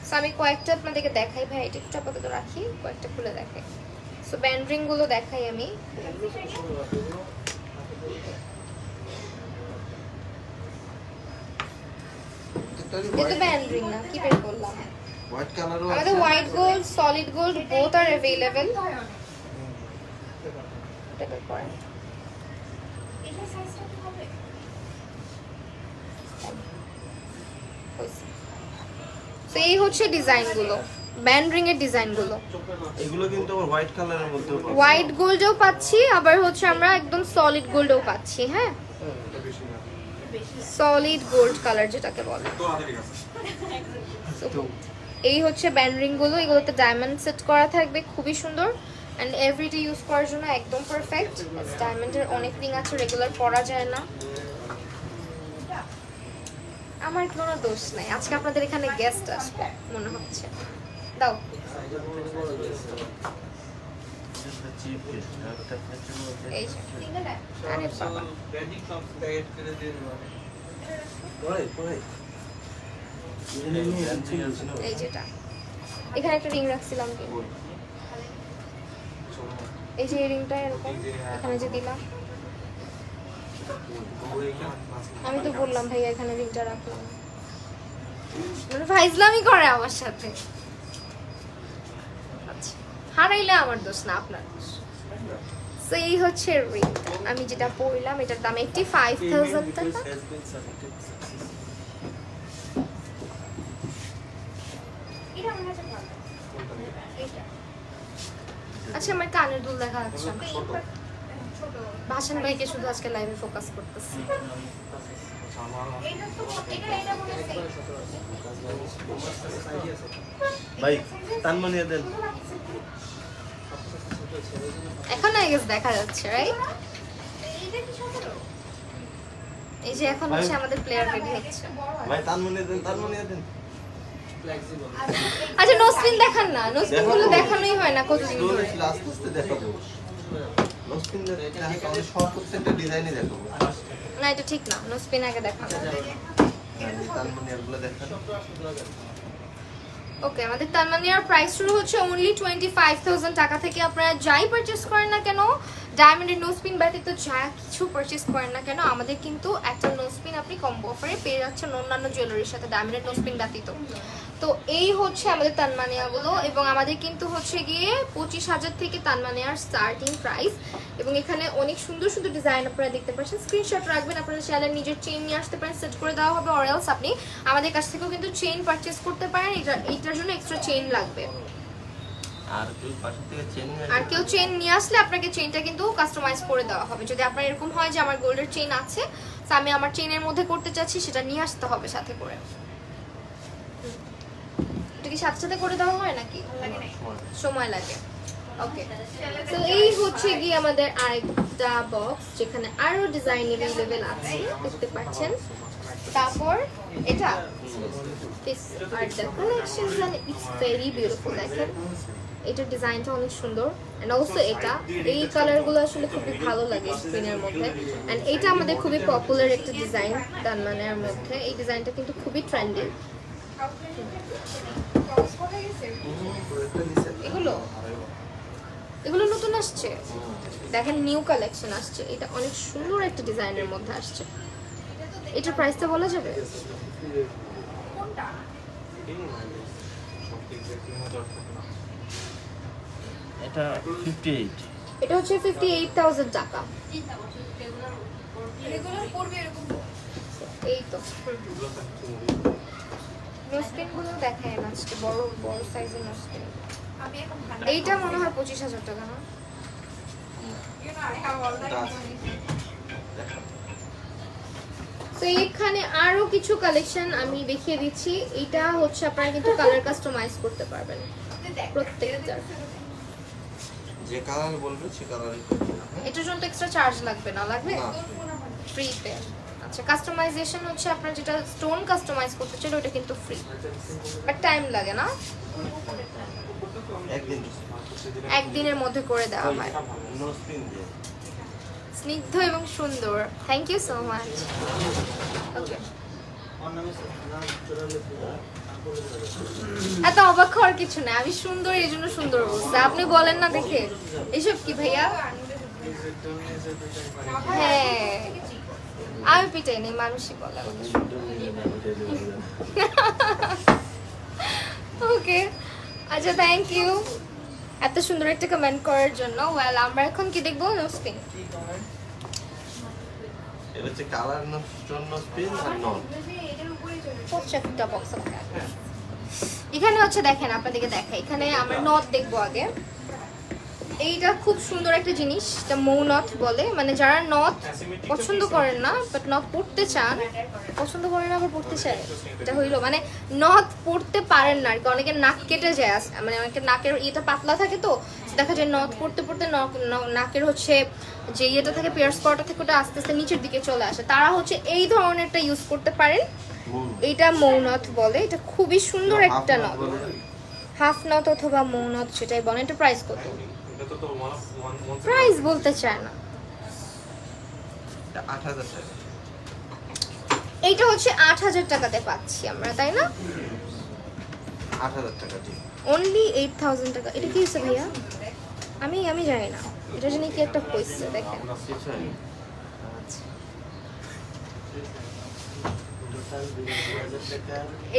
[SPEAKER 1] সো আমি কয়েকটা আপনাদেরকে দেখাই, ভাই এটা একটু আপাতত রাখি, কয়েকটা খুলে দেখাই। সো ব্যান্ড রিং গুলো দেখাই আমি।
[SPEAKER 3] এগুলো খুব সুন্দর আছে এগুলো।
[SPEAKER 1] এটা তো ব্যান্ড রিং না, কি বের করলাম।
[SPEAKER 2] হোয়াইট কালারও আছে।
[SPEAKER 1] আমাদের white gold, solid gold both are available. এটা বের করেন।
[SPEAKER 4] এটার সাইজটা কি হবে?
[SPEAKER 1] সো এই হচ্ছে ডিজাইন গুলো, ব্যান্ড রিং এর ডিজাইন গুলো।
[SPEAKER 2] এগুলো কিন্তু আবার হোয়াইট কালারের মধ্যেও পাবেন।
[SPEAKER 1] হোয়াইট গোল্ডও পাচ্ছি, আবার হচ্ছে আমরা একদম সলিড গোল্ডও পাচ্ছি। হ্যাঁ, সলিড গোল্ড কালার যেটাকে বলে।
[SPEAKER 2] তো
[SPEAKER 1] এই হচ্ছে ব্যান্ড রিং গুলো, এগুলোতে ডায়মন্ড সেট করা থাকবে, খুবই সুন্দর এন্ড এভরিডে ইউজ করার জন্য একদম পারফেক্ট। ডায়মন্ডের অনেক রিং আছে, রেগুলার পরা যায় না। আমার কোনো দোষ নাই, আজকে আপনাদের এখানে গেস্ট আসবে মনে হচ্ছে। দাও
[SPEAKER 2] চিপ গেস্ট, একটা ফেস্টিভ্যাল
[SPEAKER 1] এই যে।
[SPEAKER 4] সিঙ্গেল
[SPEAKER 1] আরে বাবা,
[SPEAKER 3] ব্র্যান্ডিং সব প্যাকেট করে দিয়ে দেবো।
[SPEAKER 1] এই যেটা এখানে একটা রিং রাখছিলাম কি, এই যে এই রিংটা এরকম এখানে যে দিলাম, আমি তো বললাম ভাইয়া এখানে রিংটা রাখলাম, মানে ফাইজলামি করে আমার সাথে। আচ্ছা, হারাইলে আমার দোষ না, আপনার দোষ। তো এই হচ্ছে রিংটা আমি যেটা পরলাম, এটার দাম 85,000 টাকা।
[SPEAKER 4] এটা মনে হচ্ছে ভালো। এইটা
[SPEAKER 1] আচ্ছা, আমার কানের দুল দেখা যাচ্ছে না।
[SPEAKER 4] ছোট
[SPEAKER 1] ভাসান ভাইকে শুধু আজকে লাইভে ফোকাস করতেছি।
[SPEAKER 4] এটা তো এটা মনে হচ্ছে
[SPEAKER 2] ভাই তানমানিয়া দেন।
[SPEAKER 1] এখন আই গেস দেখা যাচ্ছে, রাইট?
[SPEAKER 4] এইটা কি ছোট?
[SPEAKER 1] এই যে এখন হচ্ছে আমাদের প্লেয়ার রেডি হচ্ছে।
[SPEAKER 2] ভাই তানমানিয়া দেন, তানমানিয়া দেন।
[SPEAKER 3] ফ্লেক্সিবল।
[SPEAKER 1] আচ্ছা, নোসপিন দেখান না, নোসপিন গুলো দেখানোই হয় না কতদিন ধরে।
[SPEAKER 2] স্লোলি আস্তে আস্তে দেখাবো। নস্পিন এটা আমাদের সব প্রত্যেকটা ডিজাইনই দেখাবো।
[SPEAKER 1] না, এটা ঠিক না, নোসপিন আগে দেখানো।
[SPEAKER 2] তানমানিয়াগুলো দেখান।
[SPEAKER 1] ওকে, আমাদের তানমানিয়ার প্রাইস শুরু হচ্ছে অনলি 25,000 টাকা থেকে। আপনারা যাই পারচেস করেন না কেন, ডায়মন্ডের নোসপিন ব্যতীত যা কিছু পারচেস করেন না কেন, আমাদের কিন্তু একটা নোসপিন আপনি কম্বো অফারে পেয়ে যাচ্ছেন অন্যান্য জুয়েলারির সাথে, ডায়মন্ডের নোসপিন ব্যতীত। তো এই হচ্ছে আমাদের তানমানিয়াগুলো, এবং আমাদের কিন্তু হচ্ছে গিয়ে 25,000 থেকে তানমানিয়ার স্টার্টিং প্রাইস। এবং এখানে অনেক সুন্দর সুন্দর ডিজাইন আপনারা দেখতে পাচ্ছেন। স্ক্রিনশট রাখবেন, আপনারা চাইলে নিজের চেইন নিয়ে আসতে পারেন, সেট করে দেওয়া হবে, অর এলস আপনি আমাদের কাছ থেকেও কিন্তু চেইন পারচেস করতে পারেন। এইটার জন্য এক্সট্রা চেইন লাগবে। আর কেউ চেইন নিয়ে আসলে আপনাকে চেইনটা কিন্তু কাস্টমাইজ করে দেওয়া হবে। যদি আপনার এরকম হয় যে আমার গোল্ডের চেইন আছে, তো আমি আমার চেইনের মধ্যে করতে চাচ্ছি, সেটা নিয়ে আসতে হবে সাথে করে। এটা কি সাথে সাথে করে দেওয়া হয় নাকি সময় লাগে? ওকে, তো এই হচ্ছে গিয়ে আমাদের আরেকটা বক্স, যেখানে আরো ডিজাইন अवेलेबल আছে, দেখতে পাচ্ছেন। তারপর এটা this are the collections and it's very beautiful. দেখেন এটার ডিজাইনটা অনেক সুন্দর, এন্ড অলসো এটা এই কালারগুলো আসলে খুবই ভালো লাগে স্ক্রিনের মধ্যে। এন্ড এটা আমাদের খুবই পপুলার একটা ডিজাইন তানমানের মধ্যে। এই ডিজাইনটা কিন্তু খুবই ট্রেন্ডি। এগুলো এগুলো নতুন আসছে, দেখেন নিউ কালেকশন আসছে। এটা অনেক সুন্দর একটা ডিজাইনের মধ্যে আসছে। এটার প্রাইসটা বলা যাবে?
[SPEAKER 4] কোনটা?
[SPEAKER 2] এটা 58।
[SPEAKER 1] এটা হচ্ছে 58,000 টাকা।
[SPEAKER 4] রেগুলার পড়বে এরকম।
[SPEAKER 1] এই তো নোসপিন গুলো দেখায় না আজকে, বড় বড় সাইজের নোসপিন।
[SPEAKER 4] আমি এখন
[SPEAKER 1] এইটা মনে হয় 25,000 টাকা না? তো এখানে আরো কিছু কালেকশন আমি দেখিয়ে দিচ্ছি। এটা হচ্ছে আপনারা কিন্তু কালার কাস্টমাইজ করতে পারবেন প্রত্যেকটা।
[SPEAKER 2] যে কালার বলবে সে কালারই করতে হবে।
[SPEAKER 1] এটার জন্য এক্সট্রা চার্জ লাগবে না? লাগবে
[SPEAKER 2] না,
[SPEAKER 1] ফ্রিতে। আচ্ছা, কাস্টমাইজেশন হচ্ছে আপনার যেটা স্টোন কাস্টমাইজ করতে চাইলে ওটা কিন্তু ফ্রি, বাট টাইম লাগে না, একদিনের মধ্যে করে দেওয়া হয়।
[SPEAKER 2] নো স্পিন দিয়ে
[SPEAKER 1] স্নিগ্ধ এবং সুন্দর। Thank you so much. Okay, এত অবাক হওয়ার কিছু না, আমি সুন্দর এই জন্য সুন্দর বলছি। আপনি বলেন না দেখে এসব কি ভাইয়া? হ্যাঁ, আমি পিটাই নেই, মানুষই বলে। ওকে, আচ্ছা, থ্যাংক ইউ এত সুন্দর একটা কমেন্ট করার জন্য। ওয়েল, আমরা এখন কি দেখবো? নোসপিন।
[SPEAKER 2] এটা হচ্ছে colour no stone no spin আর নন।
[SPEAKER 1] প্রত্যেকটা বক্স এখানে হচ্ছে দেখেন, আপনাদেরকে দেখাই। এখানে আমরা নথ দেখবো আগে। এইটা খুব সুন্দর একটা জিনিস, এটা মৌ নথ বলে। মানে যারা নথ পছন্দ করেন না বাট নথ পড়তে চান, পছন্দ করেন না আবার পড়তে চায়, এটা হইলো মানে নথ পড়তে পারেন না আর কি। অনেকের নাক কেটে যায়, মানে অনেকের নাকের ইয়েটা পাতলা থাকে, তো দেখা যায় নথ পড়তে পড়তে নাকের হচ্ছে যে ইয়েটা থাকে, পিয়ার্স করাটা থেকে, ওটা আস্তে আস্তে নিচের দিকে চলে আসে। তারা হচ্ছে এই ধরনেরটা ইউজ করতে পারেন। এইটা মৌ নথ বলে। এটা খুবই সুন্দর একটা নথ, হাফ নথ অথবা মৌ নথ সেটাই বলে। এটা প্রাইস কত? প্রাইস বলতে চায় না।
[SPEAKER 2] 8,000 টাকা।
[SPEAKER 1] এইটা হচ্ছে 8,000 টাকাতে পাচ্ছি আমরা, তাই না?
[SPEAKER 2] 8,000 টাকা ঠিক।
[SPEAKER 1] অনলি 8,000 টাকা। এটা কি হচ্ছে ভাইয়া? আমি জানি না, এটা জানি কি একটা হয়েছে। দেখেন
[SPEAKER 2] কিছু হয়নি।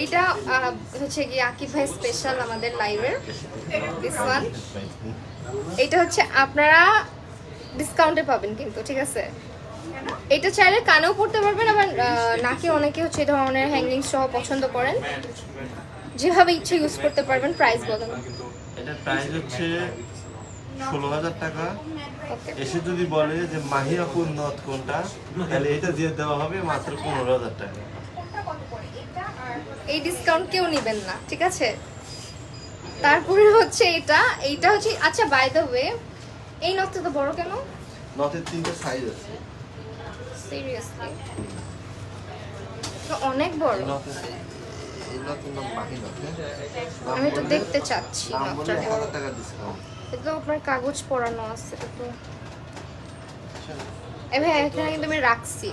[SPEAKER 1] এইটা হচ্ছে কি আকিব ভাই স্পেশাল আমাদের লাইভের দিস ওয়ান। এটা হচ্ছে আপনারা ডিসকাউন্টে পাবেন কিন্তু, ঠিক আছে? এটা চাইলে কানেও পড়তে পারবেন, আবার নাকে অনেকে হচ্ছে এই ধরনের হ্যাঙ্গিং সহ পছন্দ করেন, যেভাবে ইচ্ছে ইউজ করতে পারবেন। প্রাইস বলেন।
[SPEAKER 2] এটার প্রাইস হচ্ছে 16,000 টাকা।
[SPEAKER 1] ওকে,
[SPEAKER 2] এসে যদি বলে যে মাহি আপুর নথ কোনটা, তাহলে এটা দিয়ে দেওয়া হবে মাত্র 15,000 টাকা।
[SPEAKER 1] এই ডিসকাউন্ট কেউ নেবেন না, ঠিক আছে? তারপরে হচ্ছে এইটা হচ্ছে, আচ্ছা বাই দ্য ওয়ে, এই নথটা তো বড় কেন?
[SPEAKER 2] নথের 3টা সাইজ আছে।
[SPEAKER 1] সিরিয়াসলি তো অনেক বড়।
[SPEAKER 2] এই নথের নাম মাহি নথ।
[SPEAKER 1] আমি তো দেখতে চাচ্ছি
[SPEAKER 2] দাম বলে
[SPEAKER 1] নথটা।
[SPEAKER 2] 1,000 টাকা ডিসকাউন্ট।
[SPEAKER 1] এটা তো আপনার কাগজ পড়ানো আছে, এটা তো ভাই এখানে কিন্তু আমি রাখছি।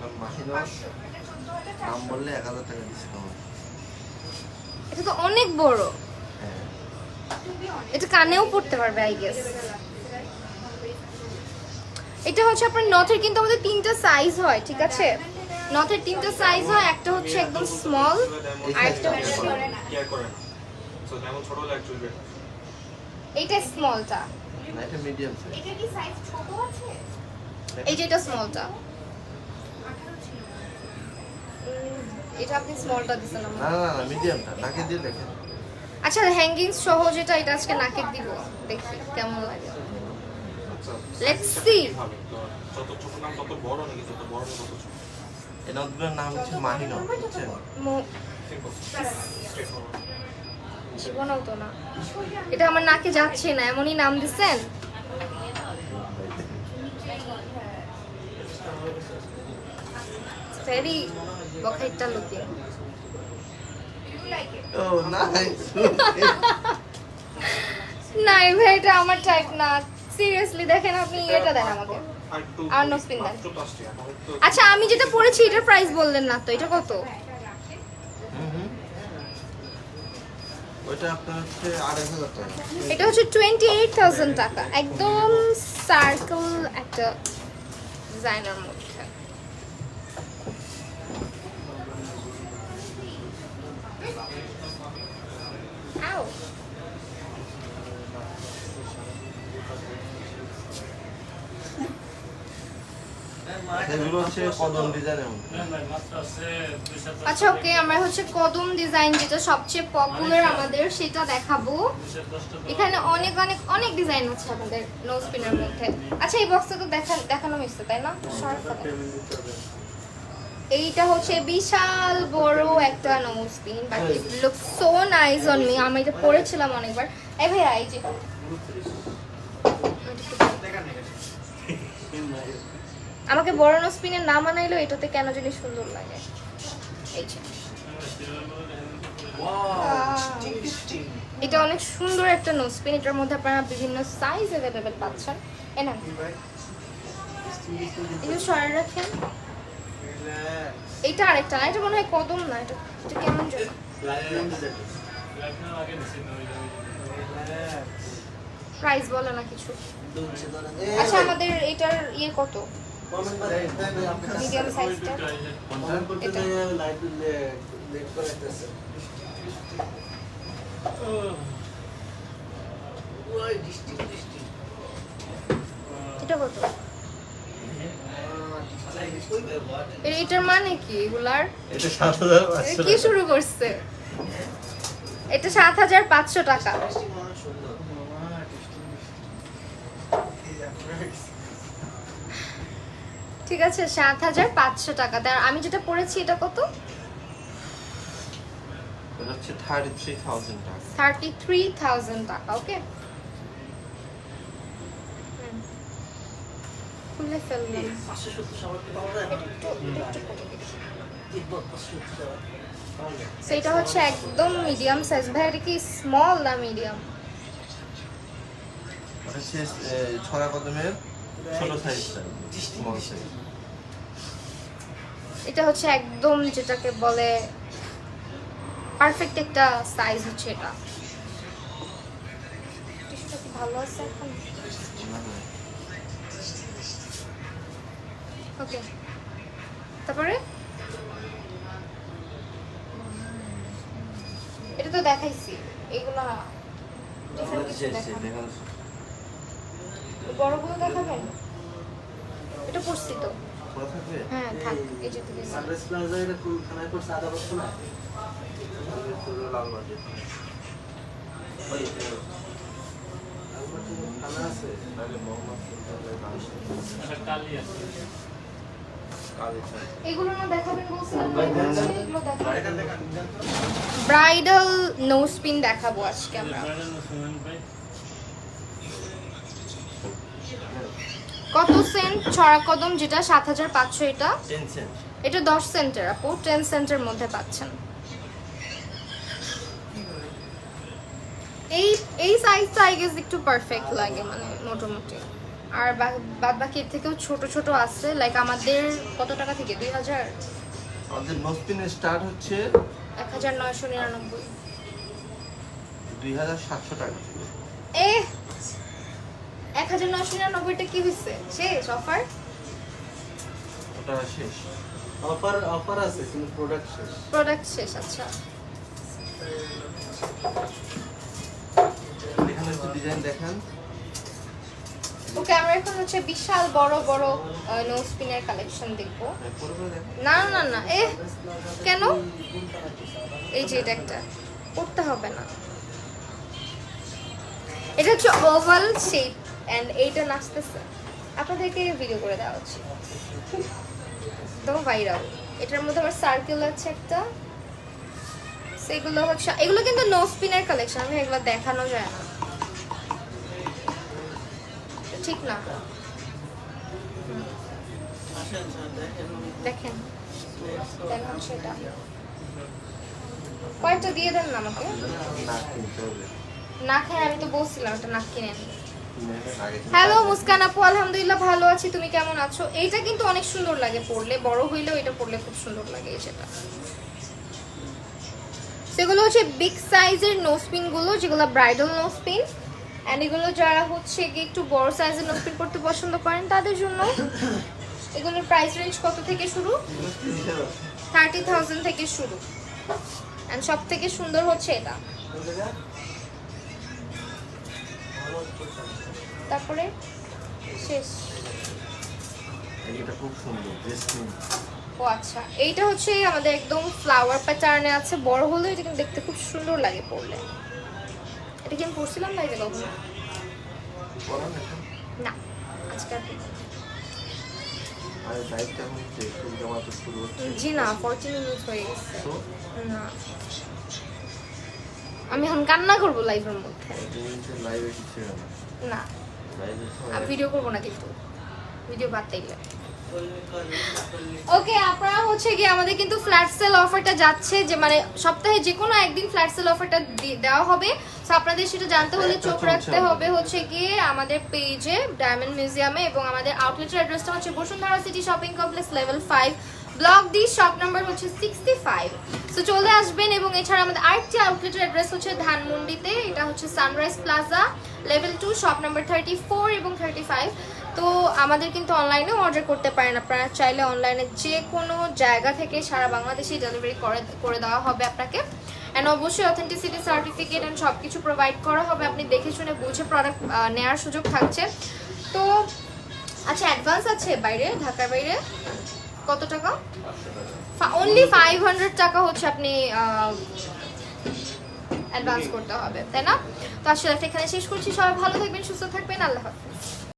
[SPEAKER 2] নাম মাহি নথ, দাম বললে 1,000 টাকা ডিসকাউন্ট।
[SPEAKER 1] এটা তো অনেক বড়,
[SPEAKER 2] হ্যাঁ,
[SPEAKER 1] এটা কানেও পড়তে পারবে আই গেস। এটা হচ্ছে আপনার নথের কিন্তু আমাদের 3টা সাইজ হয়, ঠিক আছে? নথের 3টা সাইজ হয়, একটা হচ্ছে একদম স্মল আর একটা হচ্ছে
[SPEAKER 5] কেয়ার করে না সো যেমন ছোট হলে অ্যাকচুয়ালি
[SPEAKER 1] এইটা স্মলটা,
[SPEAKER 2] না এটা মিডিয়াম সাইজ।
[SPEAKER 4] এটা কি সাইজ ছোট আছে?
[SPEAKER 1] এই যে এটা স্মলটা।
[SPEAKER 4] 18 ছিল।
[SPEAKER 1] এটা আপনি স্মলটা দিছেন
[SPEAKER 2] না
[SPEAKER 1] আমার।
[SPEAKER 2] না না মিডিয়ামটা নাকে দিয়ে লেখেন।
[SPEAKER 1] আচ্ছা হ্যাঙ্গিং সহ যেটা, এটা আজকে নাকে দিব, দেখি কেমন লাগে।
[SPEAKER 5] আচ্ছা
[SPEAKER 1] Let's see.
[SPEAKER 5] হবে তো যত ছোট নাম তত বড় নাকি যত বড় নাম তত ছোট
[SPEAKER 2] এই নথগুলোর নাম হচ্ছে মাহি নথ, বুঝছেন?
[SPEAKER 5] সিম্পল স্ট্রেট ফরওয়ার্ড
[SPEAKER 1] জীবনও তো না, এটা আমার নাকে যাচ্ছে না, এমনই নাম দিছেন। ভেরি বখাইটা লুকিং।
[SPEAKER 4] You like it?
[SPEAKER 2] ও নাইস।
[SPEAKER 1] না ভাই এটা আমার টাইপ না, সিরিয়াসলি দেখেন আপনি এটা দেন আমাকে। আর no spin দেন। আচ্ছা আমি যেটা পড়েছি এটার প্রাইস বললেন না তো, এটা কত?
[SPEAKER 2] ওইটা আপনার হচ্ছে 2500 টাকা।
[SPEAKER 1] এটা হচ্ছে 28,000 টাকা, একদম সার্কেল একটা ডিজাইনের মধ্যে। Ow.
[SPEAKER 2] এগুলো হচ্ছে কদম ডিজাইনের মধ্যে।
[SPEAKER 1] আচ্ছা ওকে, আমরা হচ্ছে কদম ডিজাইন যেটা সবচেয়ে পপুলার আমাদের সেটা দেখাবো। এখানে অনেক অনেক অনেক ডিজাইন আছে আমাদের নোজ পিনের মধ্যে। আচ্ছা এই বক্সটা তো দেখানো হয়েছে তাই না? এইটা হচ্ছে বিশাল বড় একটা nose pin, but it look so nice on me. আমি এটা পরেছিলাম অনেকবার। এই ভাইয়া এই যে আমাকে বড় নোজ পিনের নাম আনাইলো, এটাতে কেন জানি সুন্দর লাগে। এই যে এটা অনেক সুন্দর একটা নোজ পিন, এটার মধ্যে আপনারা বিভিন্ন সাইজ অ্যাভেলেবেল পাচ্ছেন। এনা এটা সরে রাখেন। এটা আরেকটা না, এটা মনে হয় কদম না, এটা এটা কেমন যেন প্রাইস বলে না কিছু। আচ্ছা আমাদের এটার ইয়ে কত? মিডিয়াম সাইজটা এটা এটা কত? এটার মানে কি এগুলার?
[SPEAKER 2] এটা 7500
[SPEAKER 1] কি শুরু করছে? এটা 7500 টাকা। ঠিক আছে 7500 টাকা। তার আমি যেটা পড়েছি এটা কত?
[SPEAKER 2] এটা হচ্ছে 33000 টাকা।
[SPEAKER 1] 33,000 টাকা। ওকে খুলে ফেললাম। সেটা হচ্ছে একদম মিডিয়াম সাইজ। ভাই এটা কি স্মল না মিডিয়াম?
[SPEAKER 2] এটা হচ্ছে ছড়া কদমের ছোট সাইজটা, স্মল সাইজ।
[SPEAKER 1] এটা হচ্ছে একদম যেটাকে বলে পারফেক্ট একটা সাইজ হচ্ছে এটা। টিস্যুটা কি ভালো আছে এখন? ওকে তারপরে এটা তো দেখাইছি, এগুলা different কিছু দেখান। বড়গুলো দেখাবেন? এটা পড়ছি তো।
[SPEAKER 2] পুরো থাকবে?
[SPEAKER 1] হ্যাঁ থাক, এই যে দিকে
[SPEAKER 3] সানরাইজ প্লাজা এটা কোনখানে পড়ছে আদা বস্তু না
[SPEAKER 2] পুরো লাল বাটি।
[SPEAKER 3] খানা আছে
[SPEAKER 2] তাহলে মোহাম্মদ সুলতানের নাম কালি চাই।
[SPEAKER 1] এগুলো না দেখাবেন বলছিলাম না? এগুলো দেখাবেন। ব্রাইডাল নোজ পিন দেখাবো আজকে আমরা। কত সেন্ট ছড়া কদম যেটা 7500, এটা
[SPEAKER 2] 10 সেন্ট।
[SPEAKER 1] এটা 10 সেন্টের আপু, 10 সেন্টের মধ্যে পাচ্ছেন। এই সাইজটা আই গেস একটু পারফেক্ট লাগে, মানে মোটামুটি। আর বাদ বাকি এর থেকেও ছোট ছোট আছে, লাইক আমাদের কত টাকা থেকে? 2000,
[SPEAKER 2] আমাদের নোজপিনের স্টার্ট হচ্ছে
[SPEAKER 1] 1999।
[SPEAKER 2] 2700 টাকা থেকে।
[SPEAKER 1] 1999টা কি হয়েছে শেষ অফার?
[SPEAKER 2] ওটা শেষ।
[SPEAKER 3] অফার আছে কিন্তু প্রোডাক্ট শেষ।
[SPEAKER 1] প্রোডাক্ট শেষ, আচ্ছা।
[SPEAKER 2] এখানে একটু ডিজাইন দেখান।
[SPEAKER 1] ওকে, আমরা এখন হচ্ছে বিশাল বড় বড় নো স্পিনের কালেকশন দেখবো।
[SPEAKER 2] পরে পরে দেখান।
[SPEAKER 1] না না না, কেন? এই যে এটা একটা করতে হবে না, এটা হচ্ছে ওভাল শেপ এন্ড এইটা নাচতেছে। আপনাদেরকে ভিডিও করে দেওয়া হচ্ছে একদম ভাইরাল। এটার মধ্যে আবার সার্কেল আছে একটা, সেগুলো হচ্ছে, এগুলো কিন্তু নো স্পিনের কালেকশন, আমি এগুলো দেখানো যায় না, ঠিক না? দেখেন দেখেন সেটা কয়েকটা দিয়ে দেন না আমাকে।
[SPEAKER 2] না কিনতে হবে।
[SPEAKER 1] না খাই, আমি তো বলছিলাম এটা না কিনে আনি।
[SPEAKER 2] কিনে এনে আগে থেকে
[SPEAKER 1] হ্যালো মুস্কান আপু, আলহামদুলিল্লাহ ভালো আছি, তুমি কেমন আছো? এইটা কিন্তু অনেক সুন্দর লাগে পরলে, বড় হইলেও এটা পরলে খুব সুন্দর লাগে। সেটা সেগুলো হচ্ছে বিগ সাইজের নোসপিন গুলো, যেগুলো ব্রাইডাল নোসপিন, এন্ড এগুলো যারা হচ্ছে গিয়ে একটু বড় সাইজের নোসপিন করতে পছন্দ করেন তাদের জন্য। এগুলোর প্রাইস রেঞ্জ কত থেকে শুরু? 30,000 থেকে শুরু। এন্ড সব থেকে সুন্দর হচ্ছে এটা। তারপরে শেষ।
[SPEAKER 2] এটা খুব সুন্দর জেসমিন।
[SPEAKER 1] ও আচ্ছা, এইটা হচ্ছে আমাদের একদম ফ্লাওয়ার প্যাটার্নে আছে, বড় হলেও এটা কিন্তু দেখতে খুব সুন্দর লাগে পরলে। এটা কি আমি পরছিলাম না এটা কখনো?
[SPEAKER 2] পরান এখন।
[SPEAKER 1] না, আজকে আর পরবো না।
[SPEAKER 2] আর লাইভটা এখন একটু জামাতে শুরু হচ্ছে।
[SPEAKER 1] জি না, 40 মিনিট হয়ে গেছে।
[SPEAKER 2] তো
[SPEAKER 1] না, আমি এখন কান্না করবো লাইভের মধ্যে।
[SPEAKER 2] লাইভে কিছু না।
[SPEAKER 1] না,
[SPEAKER 2] লাইভে
[SPEAKER 1] আমি ভিডিও করবো না, কিন্তু ভিডিও বাদ দিলে। ওকে, আপনারা হচ্ছে গিয়ে আমাদের কিন্তু ফ্ল্যাট সেল অফারটা যাচ্ছে, যে মানে সপ্তাহে যে কোনো একদিন ফ্ল্যাট সেল অফারটা দেওয়া হবে। সো আপনাদের সেটা জানতে হলে চোখ রাখতে হবে হচ্ছে গিয়ে আমাদের পেজে ডায়মন্ড মিউজিয়ামে, এবং আমাদের আউটলেটের অ্যাড্রেসটা হচ্ছে Bashundhara city shopping complex level 5 block D, shop number হচ্ছে 65। সো চলে আসবেন। এবং এছাড়া আমাদের আরেকটি আউটলেটের অ্যাড্রেস হচ্ছে ধানমন্ডিতে, এটা হচ্ছে sunrise plaza level 2 shop number 34 এবং 35। তো আমাদের কিন্তু অনলাইনেও অর্ডার করতে পারেন, আপনারা চাইলে অনলাইনে যে কোনো জায়গা থেকে সারা বাংলাদেশে ডেলিভারি করে দেওয়া হবে আপনাকে। অ্যান্ড অবশ্যই অথেন্টিসিটি সার্টিফিকেট অ্যান্ড সব কিছু প্রোভাইড করা হবে, আপনি দেখে শুনে বুঝে প্রোডাক্ট নেওয়ার সুযোগ থাকছে। তো আচ্ছা, অ্যাডভান্স আছে বাইরে, ঢাকার বাইরে কত টাকা? অনলি 500 টাকা হচ্ছে আপনি অ্যাডভান্স করতে হবে, তাই না? তো আসলে এখানে শেষ করছি, সবাই ভালো থাকবেন, সুস্থ থাকবেন, আল্লাহ হাফেজ।